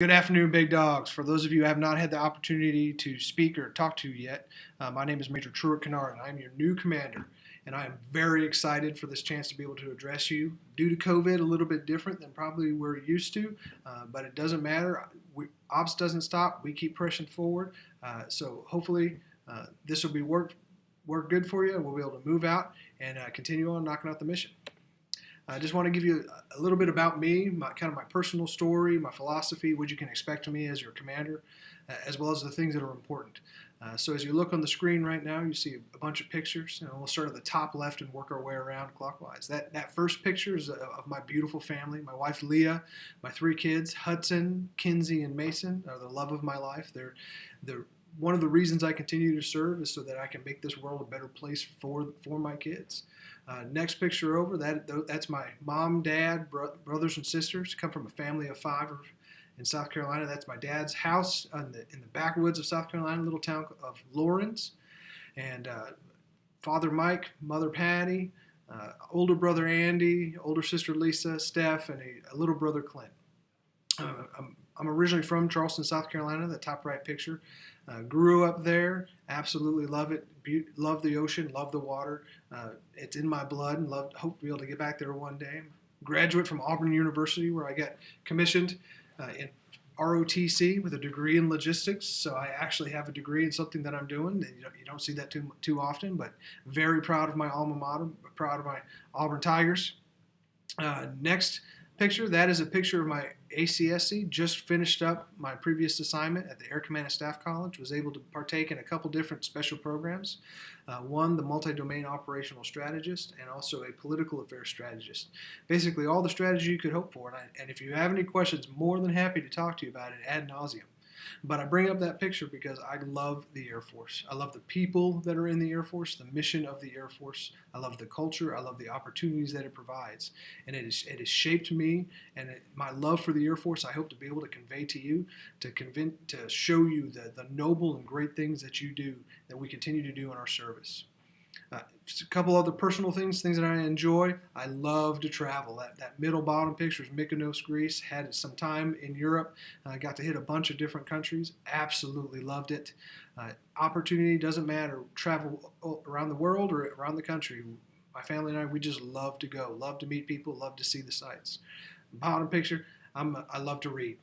Good afternoon, big dogs. For those of you who have not had the opportunity to speak or talk to yet, my name is Major Kinard, and I'm your new commander. And I am very excited for this chance to be able to address you. Due to COVID, a little bit different than probably we're used to, but it doesn't matter. Ops doesn't stop. We keep pushing forward. So hopefully this will be work good for you, and we'll be able to move out and continue on knocking out the mission. I just want to give you a little bit about me, kind of my personal story, my philosophy, what you can expect of me as your commander, as well as the things that are important. So as you look on the screen right now, you see a bunch of pictures. We'll start at the top left and work our way around clockwise. That first picture is of my beautiful family. My wife Leah, my three kids, Hudson, Kinsey, and Mason, are the love of my life. They're one of the reasons I continue to serve is so that I can make this world a better place for my kids. Next picture over, that's my mom, dad, brothers and sisters. Come from a family of five in South Carolina. That's my dad's house in the backwoods of South Carolina, little town of Lawrence. And father Mike, mother Patty, older brother Andy, older sister Lisa, Steph, and a little brother Clint. I'm originally from Charleston, South Carolina, the top right picture. Grew up there, absolutely love it, love the ocean, love the water. It's in my blood and hope to be able to get back there one day. Graduate from Auburn University, where I got commissioned in ROTC with a degree in logistics. So I actually have a degree in something that I'm doing. You don't see that too often, but very proud of my alma mater, proud of my Auburn Tigers. Next picture, that is a picture of my ACSC. Just finished up my previous assignment at the Air Command and Staff College. Was able to partake in a couple different special programs. One, the multi-domain operational strategist, and also a political affairs strategist. Basically all the strategy you could hope for. And if you have any questions, more than happy to talk to you about it ad nauseum. But I bring up that picture because I love the Air Force. I love the people that are in the Air Force, the mission of the Air Force. I love the culture. I love the opportunities that it provides. And it has shaped me, and my love for the Air Force I hope to be able to convey to you, to show you the noble and great things that you do, that we continue to do in our service. Just a couple other personal things that I enjoy. I love to travel. That middle bottom picture is Mykonos, Greece. Had some time in Europe. Got to hit a bunch of different countries. Absolutely loved it. Opportunity doesn't matter. Travel around the world or around the country. My family and I, we just love to go. Love to meet people. Love to see the sights. Bottom picture, I love to read.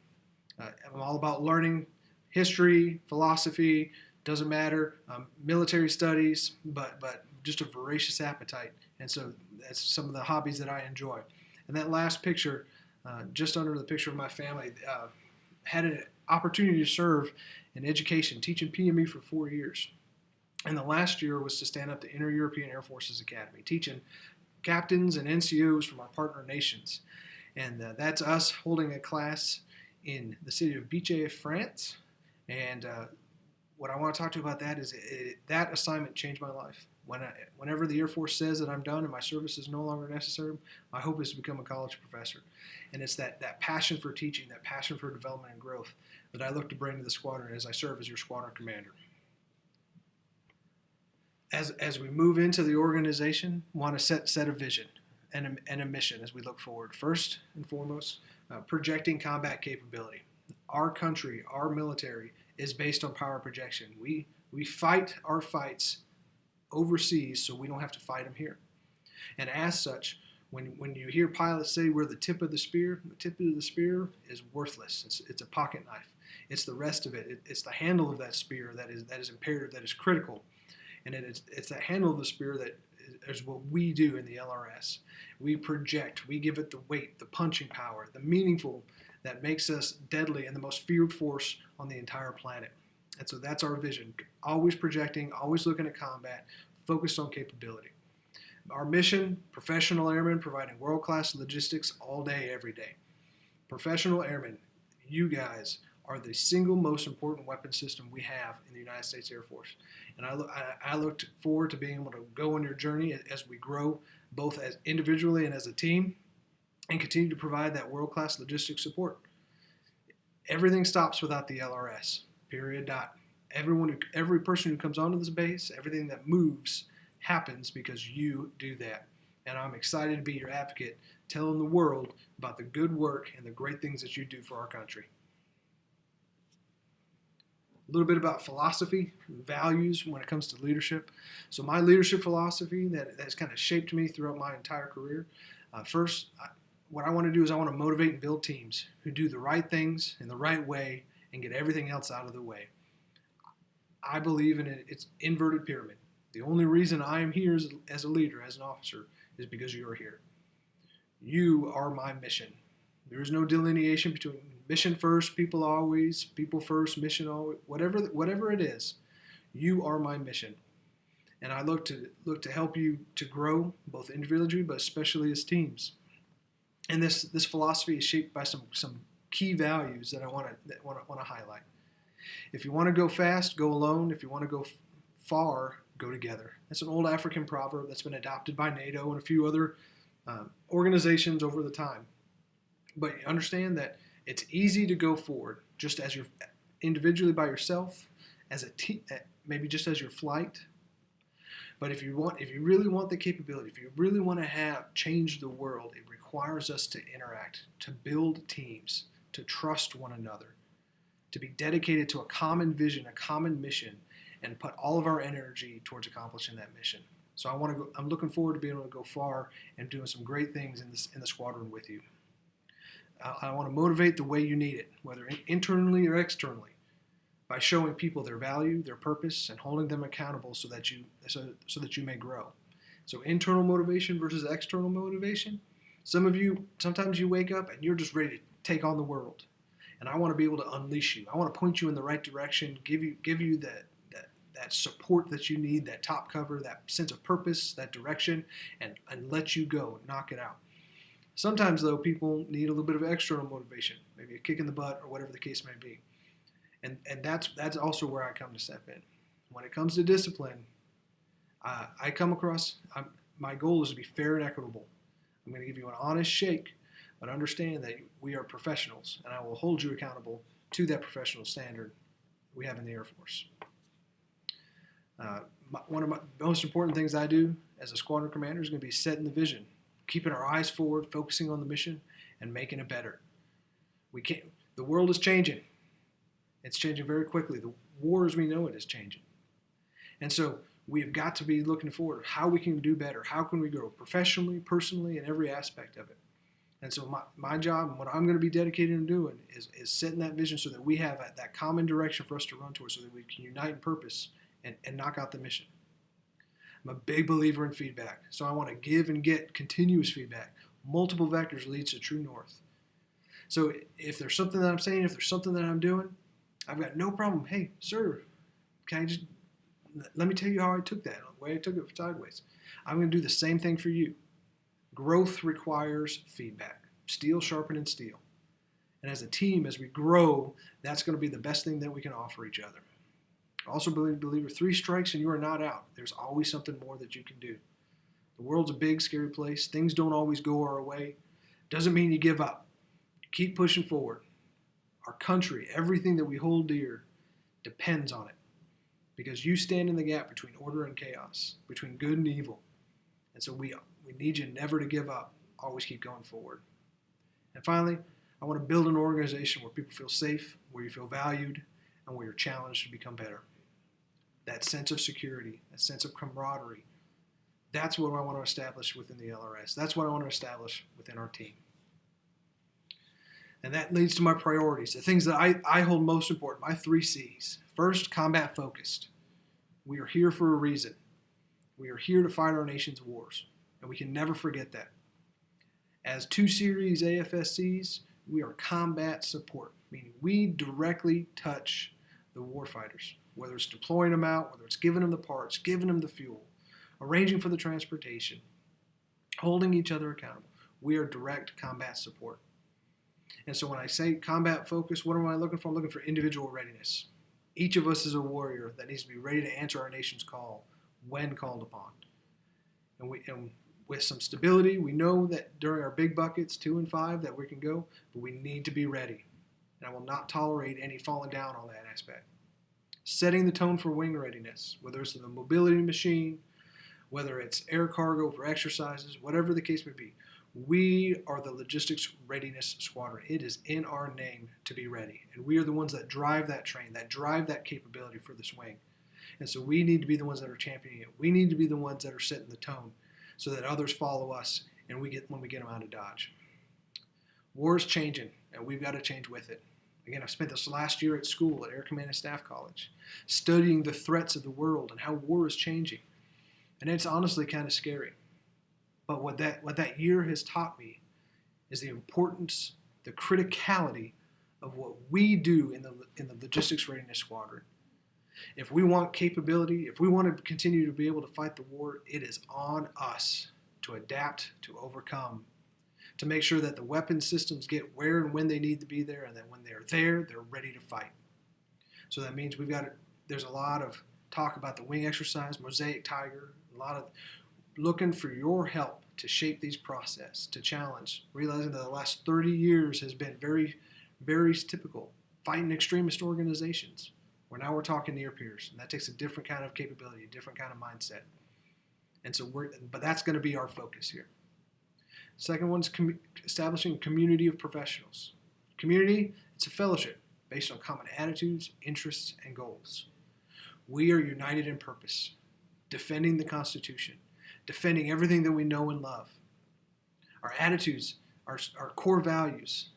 I'm all about learning history, philosophy. Doesn't matter, military studies, but just a voracious appetite. And so that's some of the hobbies that I enjoy. And that last picture, just under the picture of my family, had an opportunity to serve in education, teaching PME for 4 years. And the last year was to stand up the Inter-European Air Forces Academy, teaching captains and NCOs from our partner nations. And that's us holding a class in the city of Vichy, France. And what I want to talk to you about that is that assignment changed my life. Whenever the Air Force says that I'm done and my service is no longer necessary, my hope is to become a college professor. And it's that passion for teaching, that passion for development and growth that I look to bring to the squadron as I serve as your squadron commander. As we move into the organization, want to set a vision and a mission as we look forward. First and foremost, projecting combat capability. Our country, our military, is based on power projection. We fight our fights overseas so we don't have to fight them here. And as such, when you hear pilots say we're the tip of the spear is worthless. It's a pocket knife. It's the rest of it. It's the handle of that spear that is imperative, that is critical. And it's that handle of the spear that is what we do in the LRS. We project. We give it the weight, the punching power, the meaningful that makes us deadly and the most feared force on the entire planet. And so that's our vision. Always projecting, always looking at combat, focused on capability. Our mission, professional airmen providing world-class logistics all day, every day. Professional airmen, you guys are the single most important weapon system we have in the United States Air Force. And I look forward to being able to go on your journey as we grow, both as individually and as a team, and continue to provide that world-class logistics support. Everything stops without the LRS, period, dot. Every person who comes onto this base, everything that moves happens because you do that. And I'm excited to be your advocate, telling the world about the good work and the great things that you do for our country. A little bit about philosophy, values when it comes to leadership. So my leadership philosophy that has kind of shaped me throughout my entire career. First, what I want to do is I want to motivate and build teams who do the right things in the right way and get everything else out of the way. I believe in it. It's inverted pyramid. The only reason I am here as a leader, as an officer, is because you are here. You are my mission. There is no delineation between mission first, people always, people first, mission always, whatever it is. You are my mission. And I look to help you to grow both individually but especially as teams. And this philosophy is shaped by some key values that I want to highlight. If you want to go fast, go alone. If you want to go far, go together. That's an old African proverb that's been adopted by NATO and a few other organizations over the time. But understand that it's easy to go forward just as you're individually by yourself, as a team, maybe just as your flight. But if you really want the capability, if you really want to change the world, it requires us to interact, to build teams, to trust one another, to be dedicated to a common vision, a common mission, and put all of our energy towards accomplishing that mission. So I'm looking forward to being able to go far and doing some great things in the squadron with you. I want to motivate the way you need it, whether internally or externally, by showing people their value, their purpose, and holding them accountable so that you may grow. So internal motivation versus external motivation. Sometimes you wake up and you're just ready to take on the world, and I want to be able to unleash you. I want to point you in the right direction, give you that support that you need, that top cover, that sense of purpose, that direction, and let you go, knock it out. Sometimes, though, people need a little bit of external motivation, maybe a kick in the butt or whatever the case may be. And that's also where I come to step in. When it comes to discipline, my goal is to be fair and equitable. I'm going to give you an honest shake, but understand that we are professionals, and I will hold you accountable to that professional standard we have in the Air Force. One of my most important things I do as a squadron commander is going to be setting the vision, keeping our eyes forward, focusing on the mission, and making it better. The world is changing. It's changing very quickly. The war as we know it is changing. And so we have got to be looking forward to how we can do better. How can we grow professionally, personally, in every aspect of it? And so my job and what I'm going to be dedicated to doing is setting that vision so that we have that common direction for us to run towards so that we can unite in purpose and knock out the mission. I'm a big believer in feedback. So I want to give and get continuous feedback. Multiple vectors leads to true north. So if there's something that I'm saying, if there's something that I'm doing, I've got no problem. Hey, sir, let me tell you how I took that, the way I took it sideways. I'm going to do the same thing for you. Growth requires feedback. Steel sharpening steel. And as a team, as we grow, that's going to be the best thing that we can offer each other. I also believe 3 strikes and you are not out. There's always something more that you can do. The world's a big, scary place. Things don't always go our way. Doesn't mean you give up. Keep pushing forward. Our country, everything that we hold dear, depends on it. Because you stand in the gap between order and chaos, between good and evil. And so we need you never to give up. Always keep going forward. And finally, I want to build an organization where people feel safe, where you feel valued, and where you're challenged to become better. That sense of security, that sense of camaraderie, that's what I want to establish within the LRS. That's what I want to establish within our team. And that leads to my priorities, the things that I hold most important, my 3 C's. First, combat focused. We are here for a reason. We are here to fight our nation's wars, and we can never forget that. As 2 Series AFSCs, we are combat support, meaning we directly touch the warfighters, whether it's deploying them out, whether it's giving them the parts, giving them the fuel, arranging for the transportation, holding each other accountable. We are direct combat support. And so when I say combat focus, what am I looking for? I'm looking for individual readiness. Each of us is a warrior that needs to be ready to answer our nation's call when called upon. And with some stability, we know that during our big buckets, 2 and 5, that we can go, but we need to be ready. And I will not tolerate any falling down on that aspect. Setting the tone for wing readiness, whether it's the mobility machine, whether it's air cargo for exercises, whatever the case may be. We are the Logistics Readiness Squadron. It is in our name to be ready. And we are the ones that drive that train, that drive that capability for this wing. And so we need to be the ones that are championing it. We need to be the ones that are setting the tone so that others follow us and when we get them out of Dodge. War is changing, and we've got to change with it. Again, I've spent this last year at school at Air Command and Staff College, studying the threats of the world and how war is changing. And it's honestly kind of scary. But what that year has taught me is the importance, the criticality of what we do in the Logistics Readiness Squadron. If we want capability, if we want to continue to be able to fight the war, it is on us to adapt, to overcome, to make sure that the weapon systems get where and when they need to be there, and that when they're there, they're ready to fight. So that means there's a lot of talk about the wing exercise, Mosaic Tiger, a lot of looking for your help to shape these process, to challenge, realizing that the last 30 years has been very, very typical, fighting extremist organizations, where now we're talking near peers, and that takes a different kind of capability, a different kind of mindset. And so but that's going to be our focus here. Second one's establishing a community of professionals. Community, it's a fellowship based on common attitudes, interests, and goals. We are united in purpose, defending the Constitution, defending everything that we know and love. Our attitudes, our core values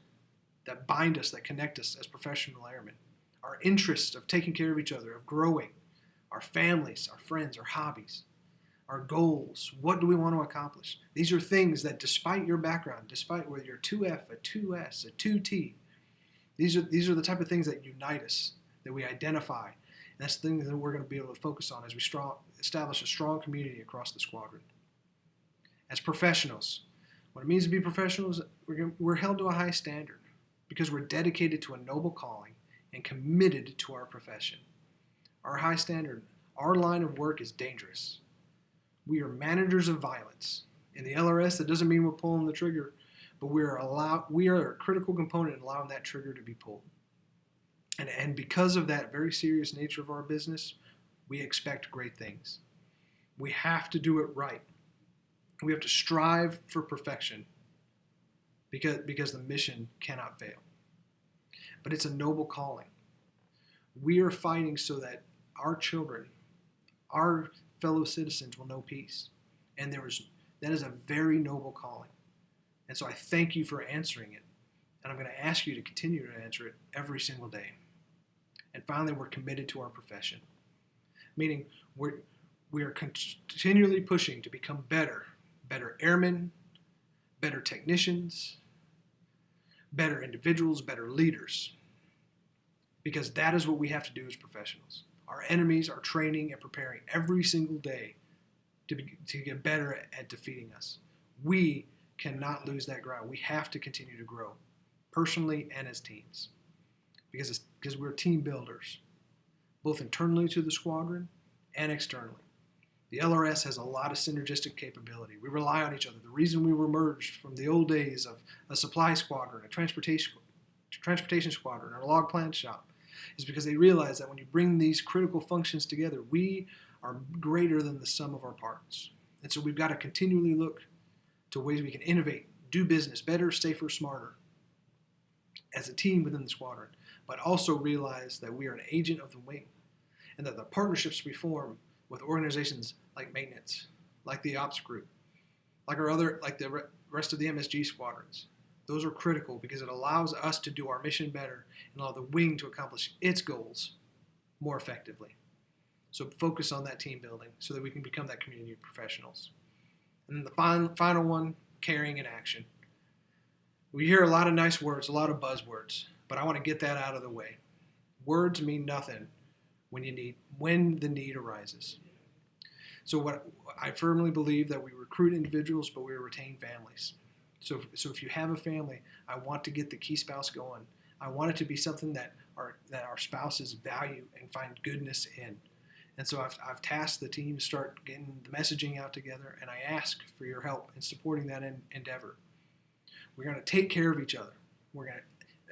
that bind us, that connect us as professional airmen. Our interests of taking care of each other, of growing. Our families, our friends, our hobbies. Our goals, what do we want to accomplish? These are things that despite your background, despite whether you're 2F, a 2S, a 2T, these are the type of things that unite us, that we identify. And that's the thing that we're going to be able to focus on as we establish a strong community across the squadron. As professionals, what it means to be professionals, we're held to a high standard because we're dedicated to a noble calling and committed to our profession. Our high standard, our line of work is dangerous. We are managers of violence. In the LRS, that doesn't mean we're pulling the trigger, but we are a critical component in allowing that trigger to be pulled. And because of that very serious nature of our business, we expect great things. We have to do it right. We have to strive for perfection because the mission cannot fail. But it's a noble calling. We are fighting so that our children, our fellow citizens will know peace. And that is a very noble calling. And so I thank you for answering it. And I'm going to ask you to continue to answer it every single day. And finally, we're committed to our profession. Meaning we are continually pushing to become better airmen, better technicians, better individuals, better leaders. Because that is what we have to do as professionals. Our enemies are training and preparing every single day to get better at defeating us. We cannot lose that ground. We have to continue to grow, personally and as teams, because we're team builders, both internally to the squadron and externally. The LRS has a lot of synergistic capability. We rely on each other. The reason we were merged from the old days of a supply squadron, a transportation squadron, or a log plant shop is because they realize that when you bring these critical functions together, we are greater than the sum of our parts. And so we've got to continually look to ways we can innovate, do business better, safer, smarter as a team within the squadron, but also realize that we are an agent of the wing and that the partnerships we form with organizations like maintenance, like the ops group, like the rest of the MSG squadrons, those are critical because it allows us to do our mission better and allow the wing to accomplish its goals more effectively. So focus on that team building so that we can become that community of professionals. And then the final one, caring in action. We hear a lot of nice words, a lot of buzzwords, but I want to get that out of the way. Words mean nothing when the need arises. So I firmly believe that we recruit individuals, but we retain families. So if you have a family, I want to get the key spouse going. I want it to be something that our spouses value and find goodness in. And so I've tasked the team to start getting the messaging out together, and I ask for your help in supporting that endeavor. We're going to take care of each other.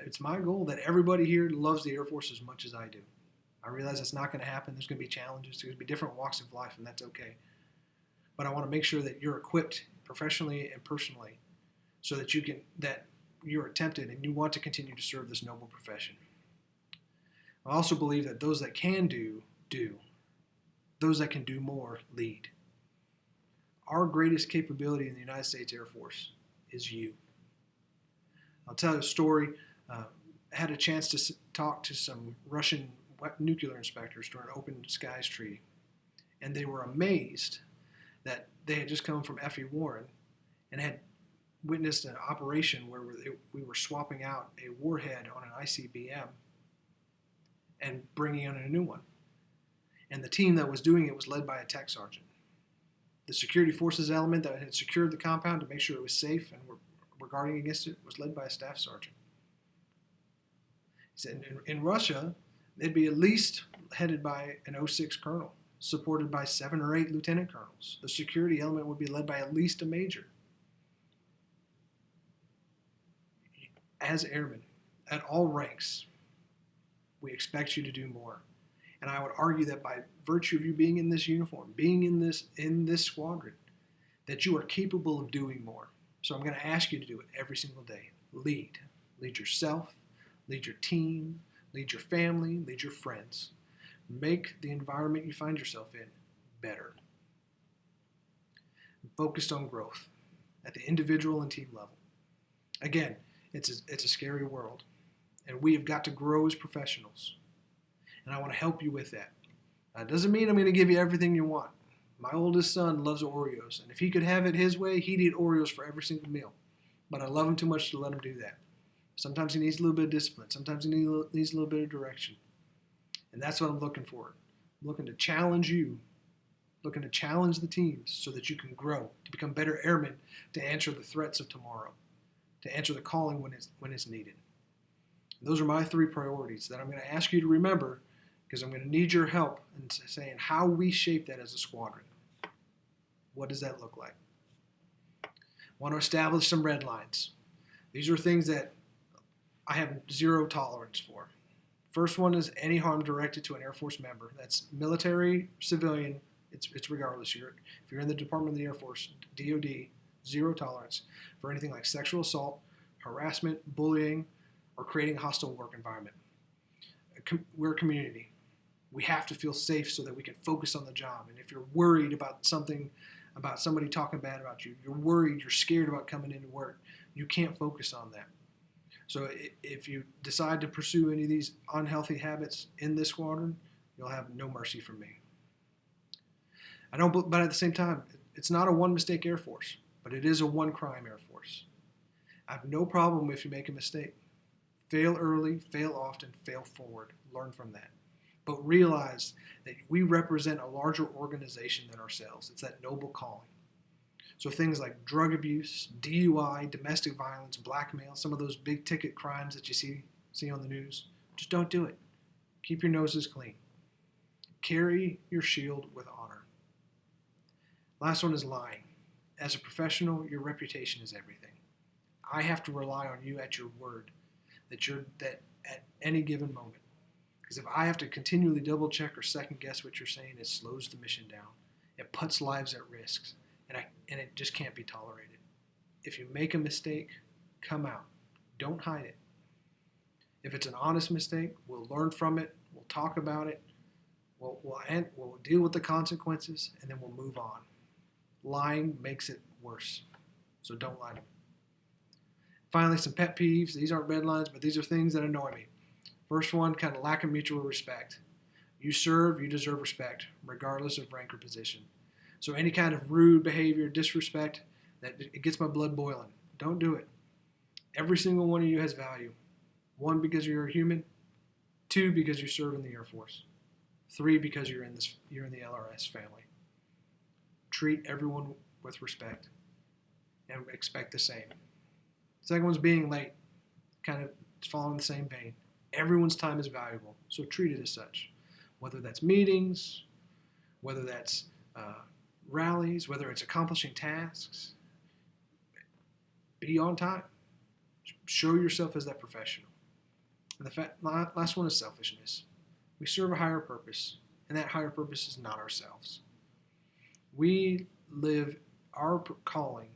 It's my goal that everybody here loves the Air Force as much as I do. I realize that's not going to happen. There's going to be challenges. There's going to be different walks of life, and that's okay. But I want to make sure that you're equipped professionally and personally so that you're tempted and you want to continue to serve this noble profession. I also believe that those that can do. Those that can do more, lead. Our greatest capability in the United States Air Force is you. I'll tell you a story. I had a chance to talk to some Russian nuclear inspectors during an open skies treaty, and they were amazed that they had just come from F.E. Warren and had witnessed an operation where we were swapping out a warhead on an ICBM and bringing in a new one. And the team that was doing it was led by a tech sergeant. The security forces element that had secured the compound to make sure it was safe and were guarding against it was led by a staff sergeant. He said in Russia, they'd be at least headed by an 06 colonel, supported by 7 or 8 lieutenant colonels. The security element would be led by at least a major. As airmen, at all ranks, we expect you to do more. And I would argue that by virtue of you being in this uniform, being in this squadron, that you are capable of doing more. So I'm going to ask you to do it every single day. Lead. Lead yourself, lead your team, lead your family, lead your friends. Make the environment you find yourself in better. Focused on growth at the individual and team level. Again, it's a scary world, and we have got to grow as professionals. And I want to help you with that. That doesn't mean I'm going to give you everything you want. My oldest son loves Oreos, and if he could have it his way, he'd eat Oreos for every single meal. But I love him too much to let him do that. Sometimes he needs a little bit of discipline. Sometimes he needs a little bit of direction. And that's what I'm looking for. I'm looking to challenge you, looking to challenge the teams so that you can grow, to become better airmen, to answer the threats of tomorrow, to answer the calling when it's needed. And those are my 3 priorities that I'm going to ask you to remember, because I'm going to need your help in saying how we shape that as a squadron. What does that look like? I want to establish some red lines. These are things that I have 0 tolerance for. First one is any harm directed to an Air Force member. That's military, civilian, it's regardless. If you're in the Department of the Air Force, DOD, 0 tolerance for anything like sexual assault, harassment, bullying, or creating a hostile work environment. We're a community. We have to feel safe so that we can focus on the job. And if you're worried about somebody talking bad about you, you're worried, you're scared about coming into work, you can't focus on that. So if you decide to pursue any of these unhealthy habits in this squadron, you'll have no mercy from me. But at the same time, it's not a one-mistake Air Force, but it is a one-crime Air Force. I have no problem if you make a mistake. Fail early, fail often, fail forward. Learn from that. But realize that we represent a larger organization than ourselves. It's that noble calling. So things like drug abuse, DUI, domestic violence, blackmail, some of those big ticket crimes that you see on the news, just don't do it. Keep your noses clean. Carry your shield with honor. Last one is lying. As a professional, your reputation is everything. I have to rely on you at your word that at any given moment. Because if I have to continually double check or second guess what you're saying, it slows the mission down. It puts lives at risk, and it just can't be tolerated. If you make a mistake, come out. Don't hide it. If it's an honest mistake, we'll learn from it. We'll talk about it. We'll deal with the consequences, and then we'll move on. Lying makes it worse, so don't lie to me. Finally, some pet peeves. These aren't red lines, but these are things that annoy me. First one, kind of lack of mutual respect. You serve, you deserve respect, regardless of rank or position. So any kind of rude behavior, disrespect, it gets my blood boiling. Don't do it. Every single one of you has value. 1, because you're a human. 2, because you serve in the Air Force. 3, because you're in the LRS family. Treat everyone with respect and expect the same. Second one's being late, kind of following the same vein. Everyone's time is valuable, so treat it as such. Whether that's meetings, whether that's rallies, whether it's accomplishing tasks, be on time. Show yourself as that professional. And the last one is selfishness. We serve a higher purpose, and that higher purpose is not ourselves. Our calling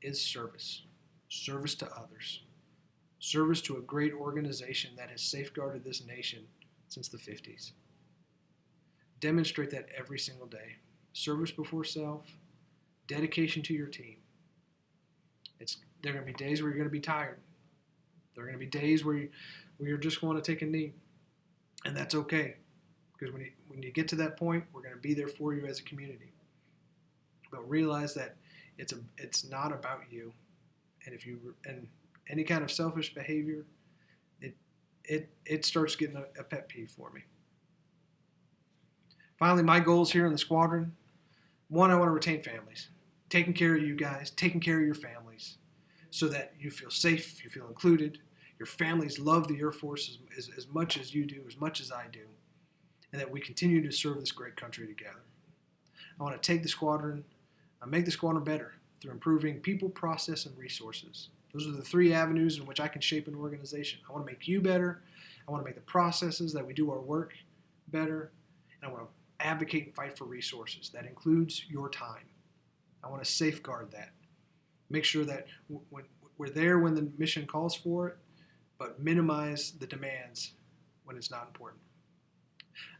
is service. service to others, service to a great organization that has safeguarded this nation since the 50s. Demonstrate that every single day. Service before self, dedication to your team. There are going to be days where you're going to be tired. There are going to be days where you're just going to take a knee. And that's okay. Because when you get to that point, we're going to be there for you as a community. But realize that it's not about you. And any kind of selfish behavior, it starts getting a pet peeve for me. Finally, my goals here in the squadron. One, I want to retain families. Taking care of you guys, taking care of your families, so that you feel safe, you feel included. Your families love the Air Force as much as you do, as much as I do, and that we continue to serve this great country together. I want to take the squadron, make the squadron better through improving people, process, and resources. Those are the three avenues in which I can shape an organization. I want to make you better. I want to make the processes that we do our work better. And I want to advocate and fight for resources. That includes your time. I want to safeguard that. Make sure that we're there when the mission calls for it, but minimize the demands when it's not important.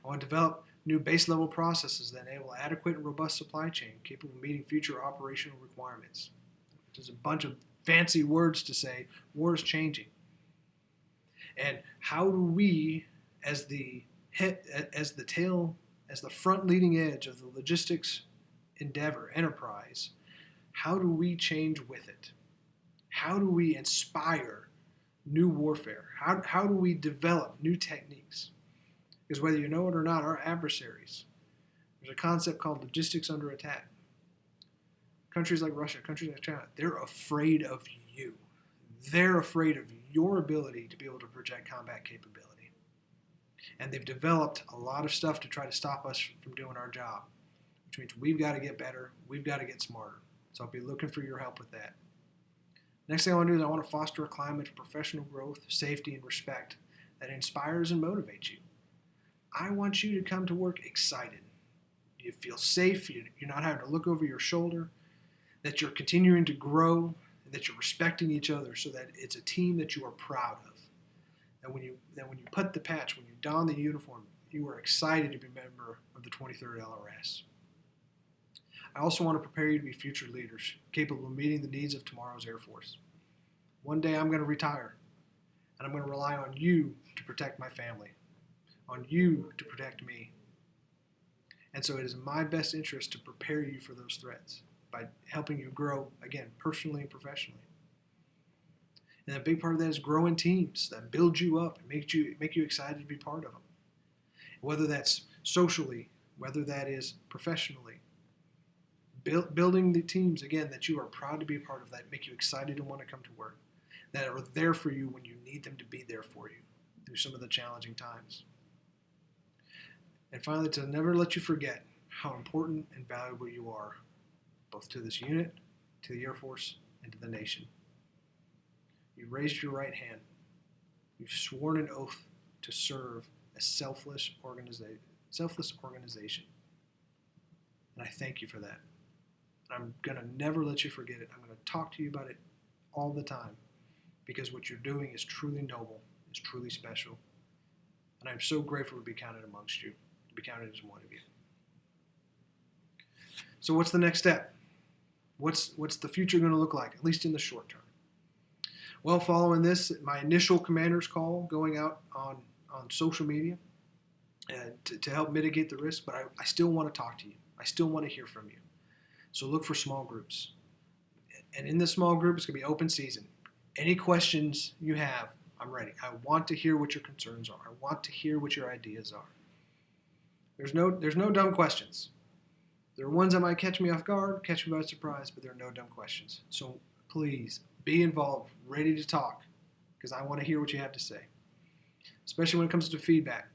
I want to develop new base level processes that enable adequate and robust supply chain capable of meeting future operational requirements. There's a bunch of fancy words to say war is changing. And how do we, as the front leading edge of the logistics enterprise, how do we change with it? How do we inspire new warfare? How do we develop new techniques? Because whether you know it or not, our adversaries, there's a concept called logistics under attack. Countries like Russia, countries like China, they're afraid of you. They're afraid of your ability to be able to project combat capability. And they've developed a lot of stuff to try to stop us from doing our job, which means we've got to get better, we've got to get smarter. So I'll be looking for your help with that. Next thing I want to do is I want to foster a climate of professional growth, safety, and respect that inspires and motivates you. I want you to come to work excited. You feel safe, you're not having to look over your shoulder, that you're continuing to grow, and that you're respecting each other so that it's a team that you are proud of. And when you put the patch, when you don the uniform, you are excited to be a member of the 23rd LRS. I also want to prepare you to be future leaders, capable of meeting the needs of tomorrow's Air Force. One day I'm going to retire, and I'm going to rely on you to protect my family, on you to protect me. And so it is in my best interest to prepare you for those threats by helping you grow, again, personally and professionally. And a big part of that is growing teams that build you up and make you excited to be part of them. Whether that's socially, whether that is professionally. Building the teams, again, that you are proud to be a part of, that make you excited and want to come to work, that are there for you when you need them to be there for you through some of the challenging times. And finally, to never let you forget how important and valuable you are, both to this unit, to the Air Force, and to the nation. You raised your right hand. You've sworn an oath to serve a selfless organization. And I thank you for that. I'm going to never let you forget it. I'm going to talk to you about it all the time because what you're doing is truly noble, is truly special. And I'm so grateful to be counted amongst you, to be counted as one of you. So what's the next step? What's the future going to look like, at least in the short term? Well, following this, my initial commander's call going out on social media to help mitigate the risk, but I still want to talk to you. I still want to hear from you. So look for small groups. And in this small group, it's going to be open season. Any questions you have, I'm ready. I want to hear what your concerns are. I want to hear what your ideas are. There's no dumb questions. There are ones that might catch me off guard, catch me by surprise, but there are no dumb questions. So please be involved, ready to talk, because I want to hear what you have to say, especially when it comes to feedback.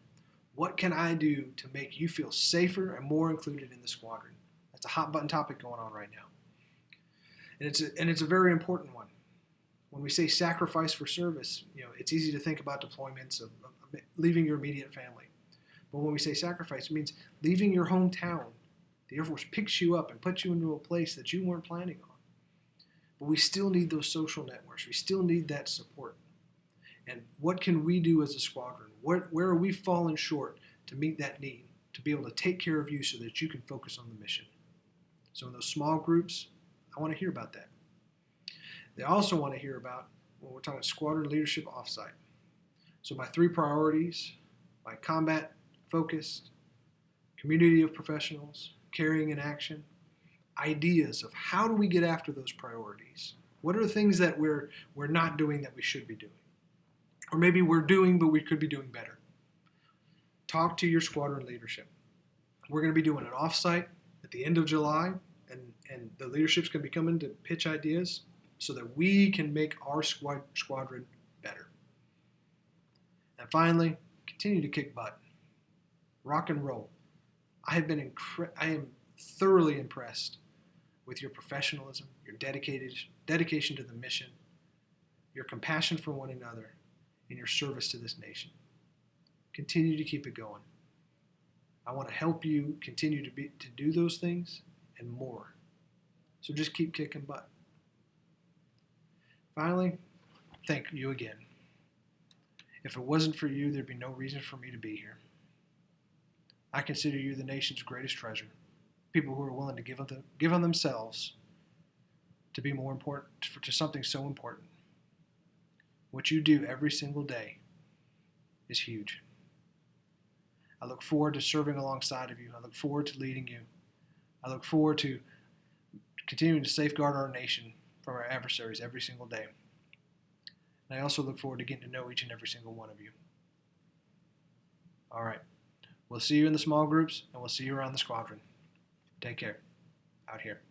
What can I do to make you feel safer and more included in the squadron? That's a hot button topic going on right now. And it's a very important one. When we say sacrifice for service, it's easy to think about deployments of leaving your immediate family. But when we say sacrifice, it means leaving your hometown. The Air Force picks you up and puts you into a place that you weren't planning on. but we still need those social networks. We still need that support. And what can we do as a squadron? Where are we falling short to meet that need, to be able to take care of you so that you can focus on the mission? So in those small groups, I want to hear about that. They also want to hear about when we're talking squadron leadership offsite. So my 3 priorities, my combat focused, community of professionals, caring in action, ideas of how do we get after those priorities? What are the things that we're not doing that we should be doing? Or maybe we're doing, but we could be doing better. Talk to your squadron leadership. We're going to be doing an offsite at the end of July, and the leadership's going to be coming to pitch ideas so that we can make our squadron better. And finally, continue to kick butt. Rock and roll. I am thoroughly impressed with your professionalism, your dedication to the mission, your compassion for one another, and your service to this nation. Continue to keep it going. I want to help you continue to do those things and more. So just keep kicking butt. Finally, thank you again. If it wasn't for you, there'd be no reason for me to be here. I consider you the nation's greatest treasure. People who are willing to give of themselves to be more important, to something so important. What you do every single day is huge. I look forward to serving alongside of you. I look forward to leading you. I look forward to continuing to safeguard our nation from our adversaries every single day. And I also look forward to getting to know each and every single one of you. All right. We'll see you in the small groups, and we'll see you around the squadron. Take care. Out here.